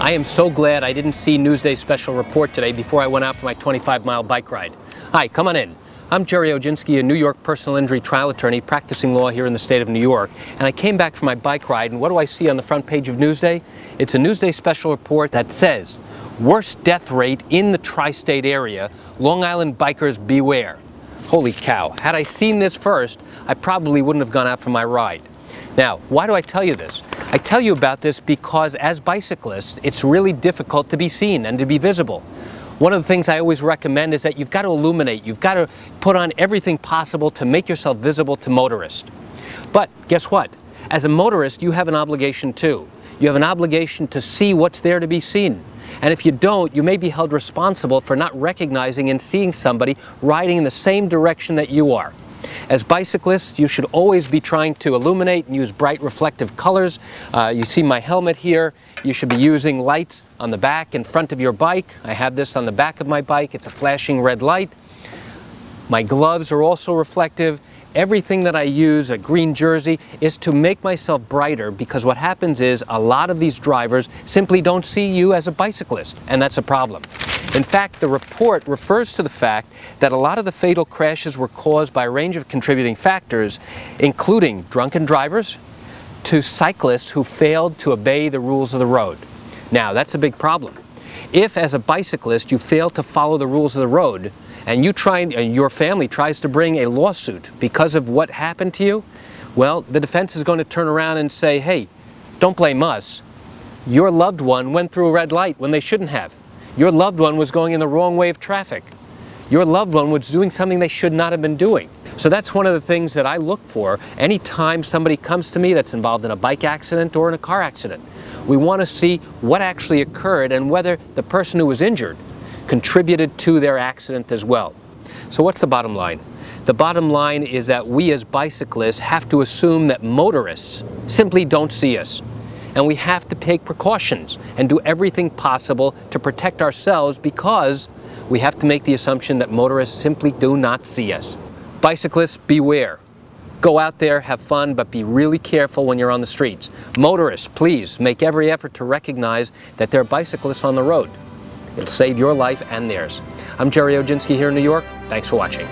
I am so glad I didn't see Newsday's special report today before I went out for my 25-mile bike ride. Hi, come on in. I'm Jerry Oginski, a New York personal injury trial attorney practicing law here in the state of New York. And I came back from my bike ride, and what do I see on the front page of Newsday? It's a Newsday special report that says, worst death rate in the tri-state area, Long Island bikers beware. Holy cow, had I seen this first, I probably wouldn't have gone out for my ride. Now, why do I tell you this? I tell you about this because as bicyclists, it's really difficult to be seen and to be visible. One of the things I always recommend is that you've got to illuminate, you've got to put on everything possible to make yourself visible to motorists. But guess what? As a motorist, you have an obligation too. You have an obligation to see what's there to be seen. And if you don't, you may be held responsible for not recognizing and seeing somebody riding in the same direction that you are. As bicyclists, you should always be trying to illuminate and use bright reflective colors. You see my helmet here. You should be using lights on the back and front of your bike. I have this on the back of my bike. It's a flashing red light. My gloves are also reflective. Everything that I use, a green jersey, is to make myself brighter, because what happens is a lot of these drivers simply don't see you as a bicyclist, and that's a problem. In fact, the report refers to the fact that a lot of the fatal crashes were caused by a range of contributing factors, including drunken drivers to cyclists who failed to obey the rules of the road. Now, that's a big problem. If, as a bicyclist, you fail to follow the rules of the road, and your family tries to bring a lawsuit because of what happened to you, well, the defense is going to turn around and say, hey, don't blame us. Your loved one went through a red light when they shouldn't have. Your loved one was going in the wrong way of traffic. Your loved one was doing something they should not have been doing. So that's one of the things that I look for anytime somebody comes to me that's involved in a bike accident or in a car accident. We want to see what actually occurred and whether the person who was injured contributed to their accident as well. So what's the bottom line? The bottom line is that we as bicyclists have to assume that motorists simply don't see us. And we have to take precautions and do everything possible to protect ourselves, because we have to make the assumption that motorists simply do not see us. Bicyclists, beware. Go out there, have fun, but be really careful when you're on the streets. Motorists, please make every effort to recognize that there are bicyclists on the road. It'll save your life and theirs. I'm Jerry Oginski here in New York. Thanks for watching.